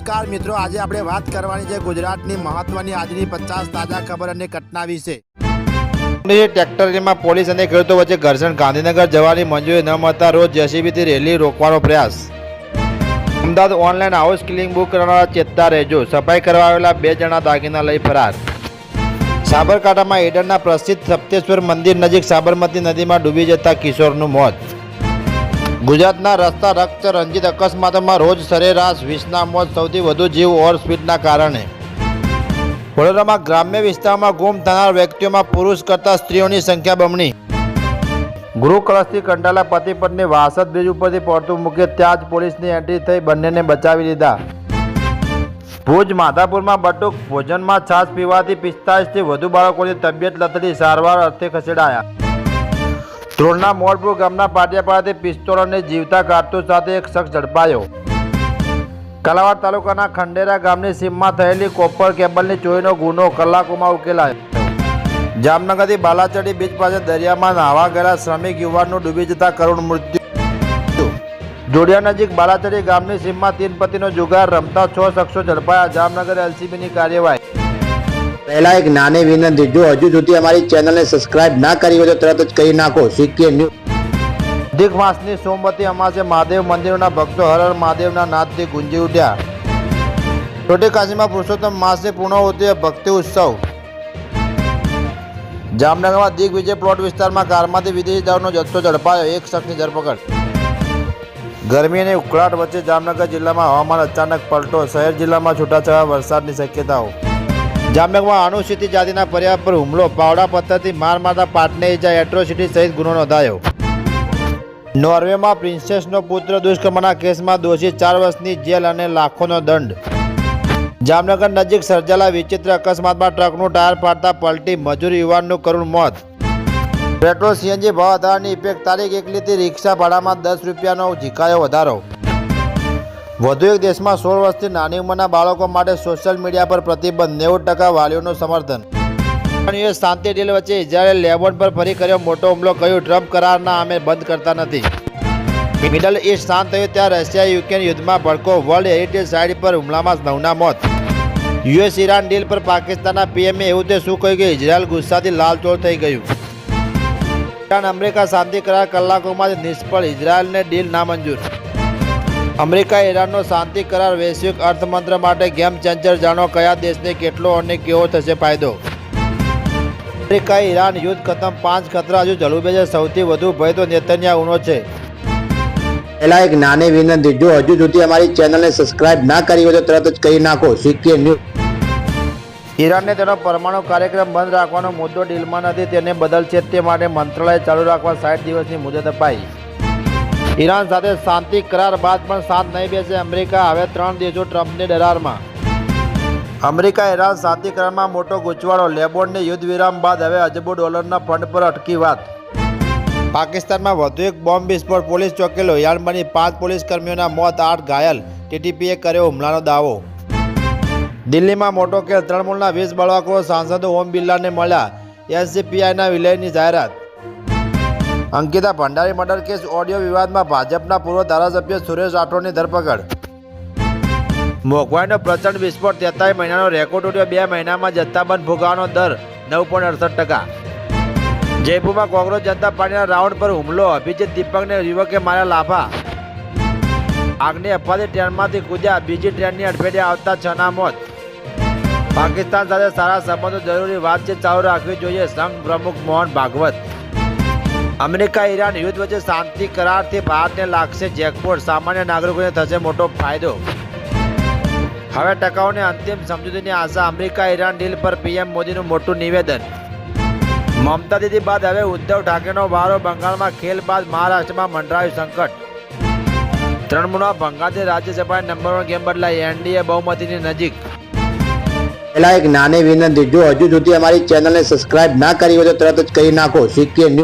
નમસ્કાર મિત્રો, આજે આપણે વાત કરવાની છે ગુજરાતની મહત્વની આજની 50 તાજા ખબર અને ઘટના વિશે। ટ્રેક્ટરમાં પોલીસ અને ખેડૂતો વચ્ચે ઘર્ષણ, ગાંધીનગર જવાની મંજૂરી ન મળતા રોજ જેસીબીથી રેલી રોકવાનો પ્રયાસ। Ahmedabad online house cleaning book કરનારા ચેતતા રહેજો, સફાઈ કરવા આવેલા 2 જણા દાગીના લઈ ફરાર। સાબરકાંઠામાં ઈડરના પ્રસિદ્ધ સપ્તેશ્વર મંદિર નજીક સાબરમતી નદીમાં ડૂબી જતા કિશોરનું મોત। ગુજરાતના રસ્તા રક્ત રંજિત અકસ્માતોમાં રોજ સરેરાશ 20ના મોત, સૌથી વધુ જીવ ઓવર સ્પીડના કારણે। વડોદરામાં ગ્રામ્ય વિસ્તારમાં ગુમ થનાર વ્યક્તિઓમાં પુરુષ કરતાં સ્ત્રીઓની સંખ્યા બમણી। ગૃહ કળશથી કંટાળેલા પતિ પત્ની વાસદ બ્રિજ ઉપરથી પડતું મૂકે ત્યાં જ પોલીસની એન્ટ્રી થઈ બંનેને બચાવી લીધા। ભુજ માધાપુરમાં બટુક ભોજનમાં છાશ પીવાથી 45થી વધુ બાળકોની તબિયત લથડી, સારવાર અર્થે ખસેડાયા। ધ્રોલના મોડપુર ગામના પાટિયાપાડાથી પિસ્તોલ અને જીવતા કારતૂસ સાથે એક શખ્સ ઝડપાયો। કાલાવાડ તાલુકાના ખંડેરા ગામની સીમમાં થયેલી કોપર કેબલની ચોરીનો ગુનો કલાકોમાં ઉકેલાયો। જામનગરથી બાલાચડી બીચ પાસે દરિયામાં નાહવા ગયેલા શ્રમિક યુવાનનું ડૂબી જતા કરુણ મૃત્યુ। જોડિયા નજીક બાલાચડી ગામની સીમમાં 3 પતિનો જુગાર રમતા 6 શખ્સો ઝડપાયા। જામનગર એલસીબીની કાર્યવાહી। पहला एक नाने विनंती, जो हजू सुधी हमारी चैनल ने सब्सक्राइब ना करी हो तो तरत ज करी नाखो। CK news. अधिक मासनी सोमवती अमासे महादेव मंदिरों भक्तों हर हर महादेवना नादथी गुंजी उठ्या। छोटी काशीमां पुरुषोत्तम मासनी पूर्णाहुति भक्ति उत्सव। जामनगરમાં દિગ્વિજય પ્લોટ વિસ્તારમાં કારમાંથી વિદેશી દારૂનો જથ્થો ઝડપાયો, 1 શખ્સની ધરપકડ। ગરમી અને ઉકળાટ વચ્ચે જામનગર જિલ્લામાં હવામાન અચાનક પલટો, શહેર જિલ્લામાં છૂટાછવાયા વરસાદની શક્યતાઓ। જામનગરમાં અનુસૂચિત જાતિના પરિવાર પર હુમલો, પાવડા પથ્થરથી માર મારતા 5ને ઇજા, એટ્રોસિટી સહિત ગુનો નોંધાયો। નોર્વેમાં પ્રિન્સેસનો પુત્ર દુષ્કર્મના કેસમાં દોષી 4 વર્ષની જેલ અને લાખોનો દંડ। જામનગર નજીક સર્જાયેલા વિચિત્ર અકસ્માતમાં ટ્રકનું ટાયર ફાટતા પલટી, મજૂર યુવાનનું કરુણ મોત। પેટ્રોલ સીએનજી ભાવ વધારાની ઇફેક્ટ, તારીખ 1લીથી રિક્ષા ભાડામાં 10 રૂપિયાનો ઝીકાયો વધારો। વધુ એક દેશમાં 16 વર્ષથી નાની ઉંમરના બાળકો માટે સોશિયલ મીડિયા પર પ્રતિબંધ, 90% વાલીઓનું સમર્થન। યુએસ શાંતિ ડીલ વચ્ચે ઇઝરાયેલે લેબનોન પર ફરી કર્યો મોટો હુમલો, કહ્યું ટ્રમ્પ કરારના અમે બંધ કરતા નથી। મિડલ ઇસ્ટ શાંત થયું ત્યાં રશિયા યુક્રેન યુદ્ધમાં ભડકો, વર્લ્ડ હેરિટેજ સાઇટ પર હુમલામાં 9ના મોત। યુએસ ઈરાન ડીલ પર પાકિસ્તાનના પીએમએ એવું તે શું કહ્યું કે ઇઝરાયલ ગુસ્સાથી લાલચોળ થઈ ગયું। ઈરાન અમેરિકા શાંતિ કરાર કલાકોમાં જ નિષ્ફળ, ઇઝરાયલને ડીલ નામંજૂર। અમેરિકા ઈરાનનો શાંતિ કરાર વૈશ્વિક અર્થતંત્ર માટે ગેમ ચેન્જર, જાણો કયા દેશને કેટલો અને કેવો થશે ફાયદો। અમેરિકા ઈરાન યુદ્ધ ખતમ, 5 ખતરા હજુ જલુબે છે, સૌથી વધુ ભય તો નેતન્યાહુનો છે। पहला एक नाने विनंती, जो हजू सुधी हमारी चैनल ने सब्सक्राइब ना करी हो तो तरत ज करी नाखो। CK news. ઈરાનને તેનો પરમાણુ કાર્યક્રમ બંધ રાખવાનો મુદ્દો ડીલમાં નથી, તેને બદલશે તે માટે મંત્રાલય ચાલુ રાખવા 60 દિવસની મુદત અપાઈ। ઈરાન સાથે શાંતિ કરાર બાદ પણ શાંત નહીં બેસે અમેરિકા, હવે 3 દેશો ટ્રમ્પની દરારમાં। અમેરિકા ઈરાન શાંતિ કરારમાં મોટો ગૂંચવાડો, લેબનોનની યુદ્ધ વિરામ બાદ હવે અજબો ડોલરના ફંડ પર અટકી વાત। પાકિસ્તાનમાં વધુ એક બોમ્બ વિસ્ફોટ, પોલીસ ચોંકેલો, યાર્ડ બની 5 પોલીસ કર્મીઓના મોત, 8 ઘાયલ, ટીટીપીએ કર્યો હુમલાનો દાવો। દિલ્હીમાં મોટો કેસ, તૃણમૂલના 20 બળવાખોરો સાંસદો ઓમ બિરલાને મળ્યા, એનસીપીઆઈના વિલયની જાહેરાત। Ankita Bhandari murder case, audio વિવાદમાં ભાજપના પૂર્વ ધારાસભ્ય સુરેશ રાઠોડની ધરપકડ। મોંઘવારીનો પ્રચંડ વિસ્ફોટ, 43 મહિનાનો રેકોર્ડ તૂટ્યો, 2 મહિનામાં જથ્થાબંધ ફુગાવાનો દર 9.68%। જયપુરમાં કોંગ્રેસ જનતા પાર્ટીના રાઉન્ડ પર હુમલો, અભિજીત દીપકને યુવકે માર્યા લાફા। આગની અફવાથી ટ્રેનમાંથી કૂદ્યા, બીજી ટ્રેનની અડફેટે આવતા 6ના મોત। પાકિસ્તાન સાથે સારા સંબંધો જરૂરી, વાતચીત ચાલુ રાખવી જોઈએ, સંઘ પ્રમુખ મોહન ભાગવત। અમેરિકા ઈરાન યુદ્ધ વચ્ચે શાંતિ કરારથી ભારતને લાગશે જેકપોટ, સામાન્ય નાગરિકોને થશે મોટો ફાયદો। હવે ટકાઉની અંતિમ સમજૂતીની આશા, અમેરિકા ઈરાન ડીલ પર પીએમ મોદીનું મોટું નિવેદન। મમતા દીદી બાદ હવે ઉદ્ધવ ઠાકરેનો વારો, બંગાળમાં ખેલ બાદ મહારાષ્ટ્રમાં મંડરાયું સંકટ। તૃણમૂલમાં ભંગારથી રાજ્યસભાની નંબર 1 ગેમ બદલાઈ, એનડીએ બહુમતીની નજીક। पहला एक नाने विनंती, जो हजू सुधी हमारी चैनल ने सब्सक्राइब ना करी हो तो तरत ज करी नाखो। CK news.